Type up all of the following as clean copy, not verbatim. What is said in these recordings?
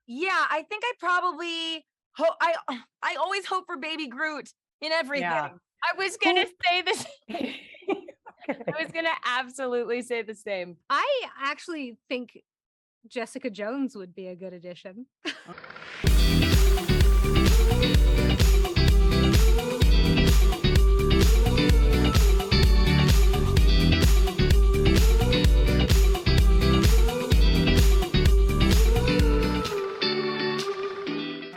Yeah, I think I probably hope I always hope for baby Groot in everything. Yeah. I was gonna say this. Okay. I was gonna absolutely say the same. I actually think Jessica Jones would be a good addition.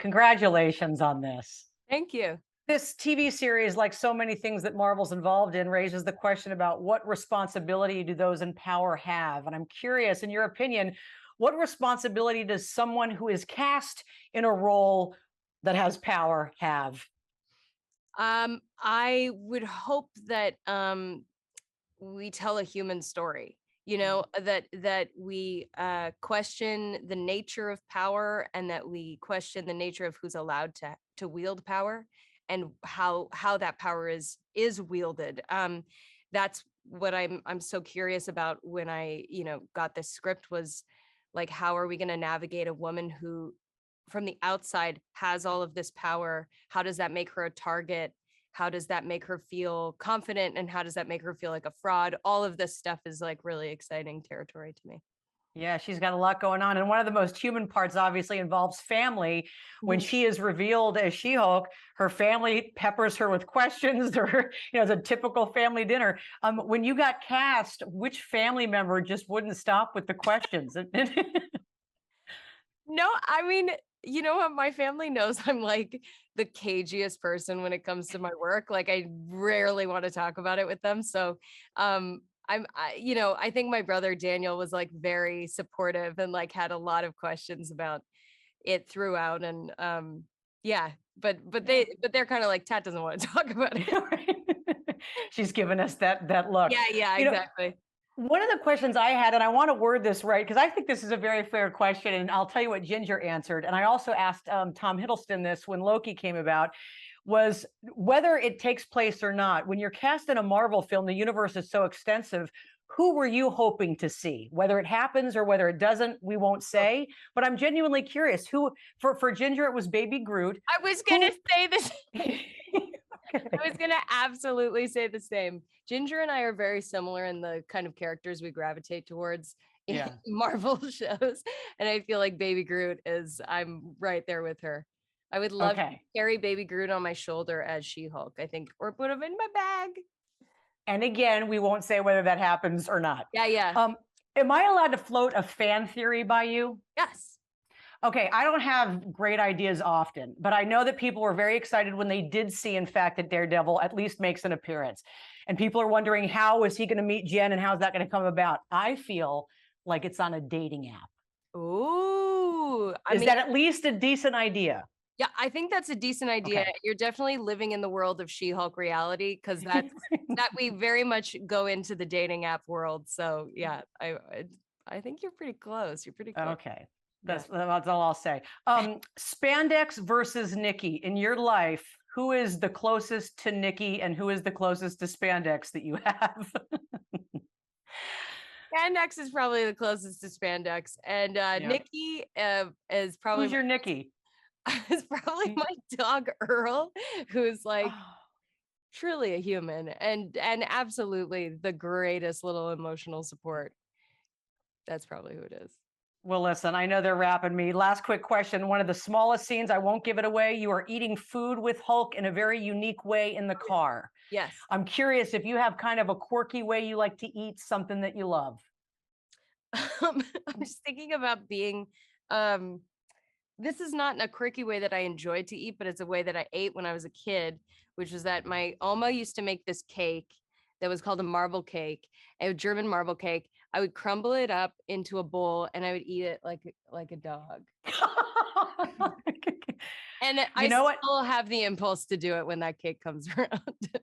Congratulations on this. Thank you. This TV series, like so many things that Marvel's involved in, raises the question about what responsibility do those in power have? And I'm curious, in your opinion, what responsibility does someone who is cast in a role that has power have? I would hope that we tell a human story. You know, that we question the nature of power, and that we question the nature of who's allowed to wield power, and how that power is wielded. That's what I'm so curious about when I, got this script, was like, how are we going to navigate a woman who from the outside has all of this power? How does that make her a target? How does that make her feel confident? And how does that make her feel like a fraud? All of this stuff is like really exciting territory to me. Yeah, she's got a lot going on. And one of the most human parts obviously involves family. When she is revealed as She-Hulk, her family peppers her with questions, or, it's a typical family dinner. When you got cast, which family member just wouldn't stop with the questions? No, I mean, you know what? My family knows I'm like the cagiest person when it comes to my work. Like, I rarely want to talk about it with them. So, I think my brother Daniel was like very supportive and like had a lot of questions about it throughout. And yeah, but they're kind of like, Tat doesn't want to talk about it. She's given us that look. Yeah, exactly. One of the questions I had, and I want to word this right, because I think this is a very fair question, and I'll tell you what Ginger answered. And I also asked Tom Hiddleston this when Loki came about, was whether it takes place or not. When you're cast in a Marvel film, the universe is so extensive. Who were you hoping to see? Whether it happens or whether it doesn't, we won't say. But I'm genuinely curious. Who, for Ginger, it was Baby Groot. I was gonna say this. I was gonna absolutely say the same. Ginger and I are very similar in the kind of characters we gravitate towards in Marvel shows. And I feel like Baby Groot I'm right there with her. I would love to carry Baby Groot on my shoulder as She-Hulk, I think, or put him in my bag. And again, we won't say whether that happens or not. Yeah. Am I allowed to float a fan theory by you? Yes. Okay, I don't have great ideas often, but I know that people were very excited when they did see, in fact, that Daredevil at least makes an appearance. And people are wondering, how is he going to meet Jen and how's that going to come about? I feel like it's on a dating app. Ooh. Is that at least a decent idea? Yeah, I think that's a decent idea. Okay. You're definitely living in the world of She-Hulk reality, because that we very much go into the dating app world. So yeah, I think you're pretty close. You're pretty close. Okay. That's all I'll say. Spandex versus Nikki. In your life, who is the closest to Nikki and who is the closest to spandex that you have? Spandex is probably the closest to spandex. And Nikki is probably... Who's your Nikki? Is probably my dog Earl, who's like truly a human and absolutely the greatest little emotional support. That's probably who it is. Well, listen, I know they're wrapping me. Last quick question. One of the smallest scenes, I won't give it away. You are eating food with Hulk in a very unique way in the car. Yes. I'm curious if you have kind of a quirky way you like to eat something that you love. I'm just thinking about being, this is not in a quirky way that I enjoyed to eat, but it's a way that I ate when I was a kid, which was that my Oma used to make this cake that was called a marble cake, a German marble cake. I would crumble it up into a bowl and I would eat it like a dog. And I still have the impulse to do it when that cake comes around.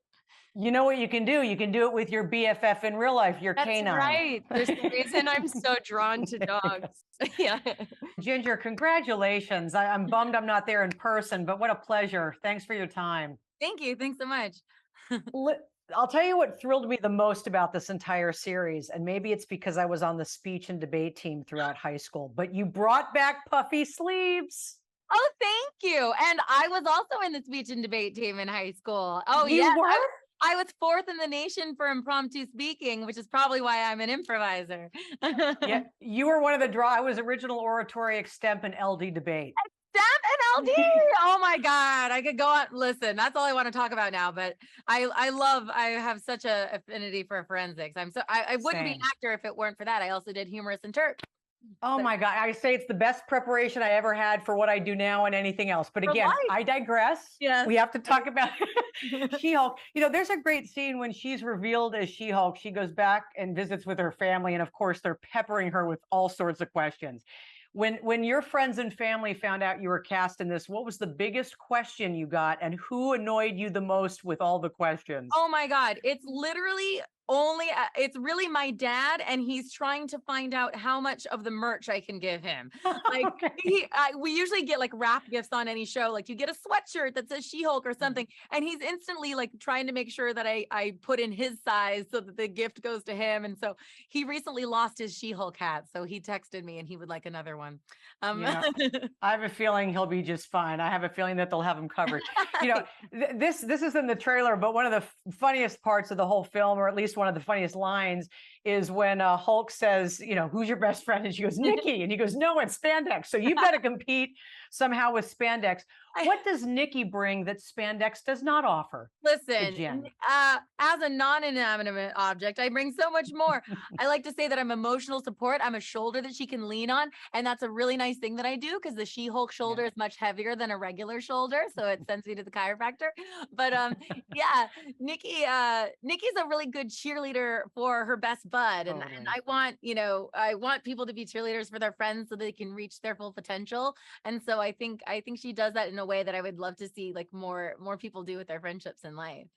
You know what you can do? You can do it with your BFF in real life, your canine. That's right. There's a reason I'm so drawn to dogs. Yeah. Ginger, congratulations. I'm bummed I'm not there in person, but what a pleasure. Thanks for your time. Thank you. Thanks so much. I'll tell you what thrilled me the most about this entire series, and maybe it's because I was on the speech and debate team throughout high school, but you brought back puffy sleeves. Oh, thank you. And I was also in the speech and debate team in high school. Oh, You yes. were? I was fourth in the nation for impromptu speaking, which is probably why I'm an improviser. Yeah, you were one of the draw. I was original oratory, extemp, and LD debate. Extemp and LD. Oh my God. I could go on. Listen, that's all I want to talk about now. But I have such a affinity for forensics. I wouldn't be an Same. actor if it weren't for that. I also did humorous and Turk. Oh my God. I say it's the best preparation I ever had for what I do now and anything else. But For again, life. I digress. Yes. We have to talk about She-Hulk. You know, there's a great scene when she's revealed as She-Hulk. She goes back and visits with her family. And of course, they're peppering her with all sorts of questions. When your friends and family found out you were cast in this, what was the biggest question you got? And who annoyed you the most with all the questions? Oh my God. It's literally it's really my dad, and he's trying to find out how much of the merch I can give him. Like Okay. we usually get like wrap gifts on any show. Like you get a sweatshirt that says She-Hulk or something. And he's instantly like trying to make sure that I put in his size so that the gift goes to him. And so he recently lost his She-Hulk hat. So he texted me and he would like another one. Yeah. I have a feeling he'll be just fine. I have a feeling that they'll have him covered. You know, this is in the trailer, but one of the funniest parts of the whole film, or at least one of the funniest lines, is when Hulk says, you know, who's your best friend? And she goes, Nikki. And he goes, no, it's spandex. So you've got to compete somehow with spandex. What does Nikki bring that spandex does not offer? Listen, as a non-inanimate object, I bring so much more. I like to say that I'm emotional support. I'm a shoulder that she can lean on. And that's a really nice thing that I do, because the She-Hulk shoulder is much heavier than a regular shoulder. So it sends me to the chiropractor. But yeah, Nikki's a really good cheerleader for her best bud. And I want people to be cheerleaders for their friends so they can reach their full potential. And so I think she does that in a way that I would love to see like more people do with their friendships in life.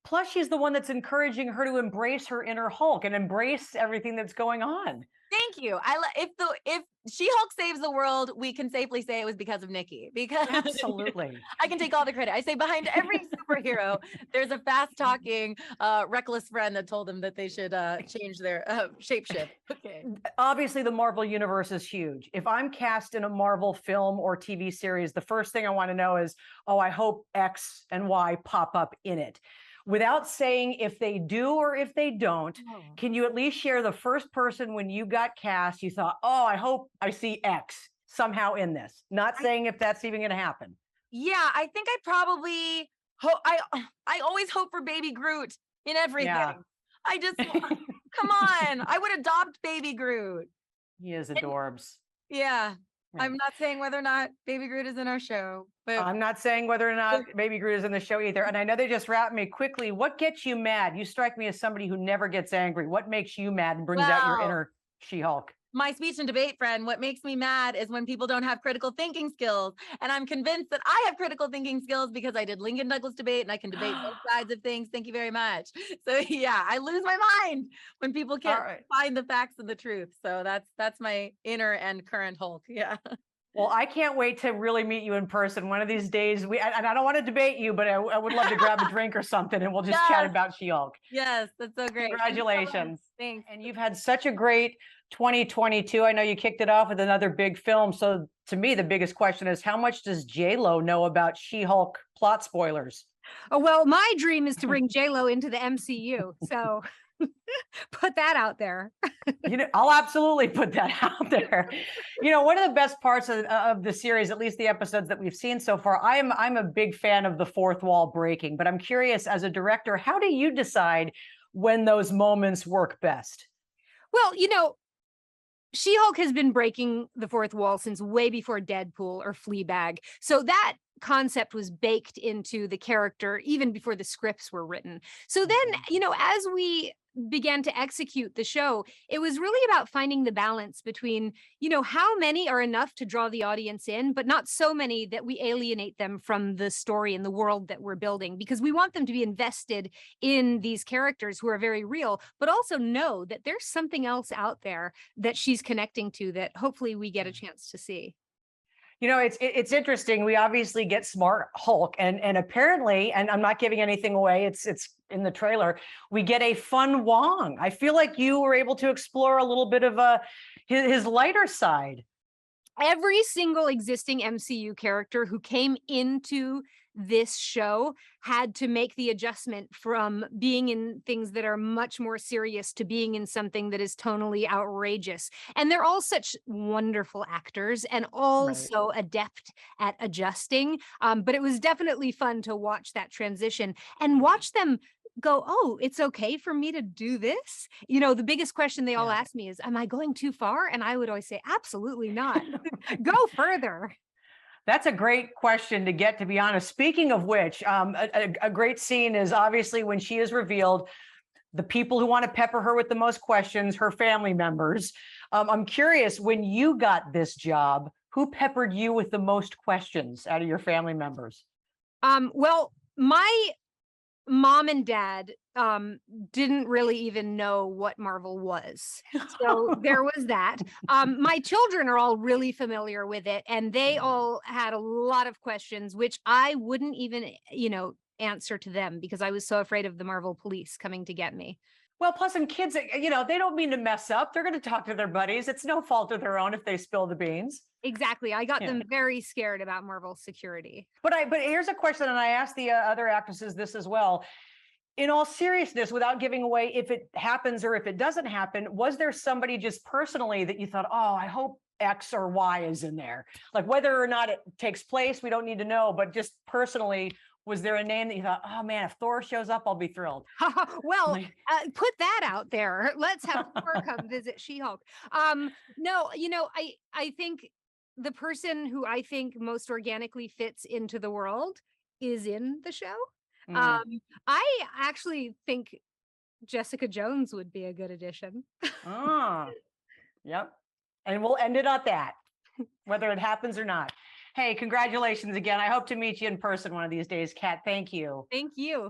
Plus, she's the one that's encouraging her to embrace her inner Hulk and embrace everything that's going on. Thank you. If She-Hulk saves the world, we can safely say it was because of Nikki, because Absolutely. I can take all the credit. I say behind every superhero, there's a fast-talking, reckless friend that told them that they should change their shapeshift. Okay. Obviously, the Marvel universe is huge. If I'm cast in a Marvel film or TV series, the first thing I want to know is, oh, I hope X and Y pop up in it. Without saying if they do or if they don't, can you at least share the first person when you got cast, you thought, oh, I hope I see X somehow in this? Not saying if that's even going to happen. Yeah, I think I probably hope. I always hope for Baby Groot in everything. Yeah. I just come on. I would adopt Baby Groot. He is adorbs. Yeah. Right. I'm not saying whether or not Baby Groot is in our show, but I'm not saying whether or not Baby Groot is in the show either. And I know they just wrapped me quickly. What gets you mad? You strike me as somebody who never gets angry. What makes you mad and brings out your inner She-Hulk? my speech and debate friend, what makes me mad is when people don't have critical thinking skills. And I'm convinced that I have critical thinking skills because I did Lincoln Douglas debate and I can debate both sides of things. Thank you very much. So yeah, I lose my mind when people can't find the facts and the truth. So that's my inner and current Hulk. Yeah. Well, I can't wait to really meet you in person one of these days. And I don't want to debate you, but I would love to grab a drink or something and we'll just chat about She-Hulk. Yes, that's so great. Congratulations. Thanks. And you've had such a great 2022. I know you kicked it off with another big film. So to me, the biggest question is, how much does J-Lo know about She-Hulk plot spoilers? Oh, well, my dream is to bring J-Lo into the MCU. So put that out there. I'll absolutely put that out there. One of the best parts of the series, at least the episodes that we've seen so far, I'm a big fan of the fourth wall breaking, but I'm curious, as a director, how do you decide when those moments work best? Well, She-Hulk has been breaking the fourth wall since way before Deadpool or Fleabag. So that concept was baked into the character even before the scripts were written. So then, as we began to execute the show, it was really about finding the balance between, how many are enough to draw the audience in, but not so many that we alienate them from the story and the world that we're building, because we want them to be invested in these characters who are very real, but also know that there's something else out there that she's connecting to that hopefully we get a chance to see. You know, it's interesting. We obviously get smart Hulk, and apparently, and I'm not giving anything away. It's in the trailer. We get a fun Wong. I feel like you were able to explore a little bit of his lighter side. Every single existing MCU character who came into this show had to make the adjustment from being in things that are much more serious to being in something that is tonally outrageous. And they're all such wonderful actors and all Right. so adept at adjusting. But it was definitely fun to watch that transition and watch them go, oh, it's okay for me to do this. You know, the biggest question they all Yeah. ask me is, am I going too far? And I would always say, absolutely not. Go further. That's a great question to get, to be honest. Speaking of which, a great scene is obviously when she is revealed, the people who want to pepper her with the most questions, her family members. I'm curious, when you got this job, who peppered you with the most questions out of your family members? Well, my mom and dad didn't really even know what Marvel was. So there was that. My children are all really familiar with it, and they all had a lot of questions, which I wouldn't even, answer to them because I was so afraid of the Marvel police coming to get me. Well, plus, and kids, they don't mean to mess up. They're going to talk to their buddies. It's no fault of their own if they spill the beans. Exactly. I got Yeah. them very scared about Marvel security. But here's a question, and I asked the other actresses this as well. In all seriousness, without giving away if it happens or if it doesn't happen, was there somebody just personally that you thought, oh, I hope X or Y is in there? Like whether or not it takes place, we don't need to know, but just personally, was there a name that you thought, oh man, if Thor shows up, I'll be thrilled? Well, Like- put that out there. Let's have Thor come visit She-Hulk. No, I think the person who I think most organically fits into the world is in the show. I actually think Jessica Jones would be a good addition. Yep. And we'll end it at that, whether it happens or not. Hey, congratulations again. I hope to meet you in person one of these days, Kat. Thank you. Thank you.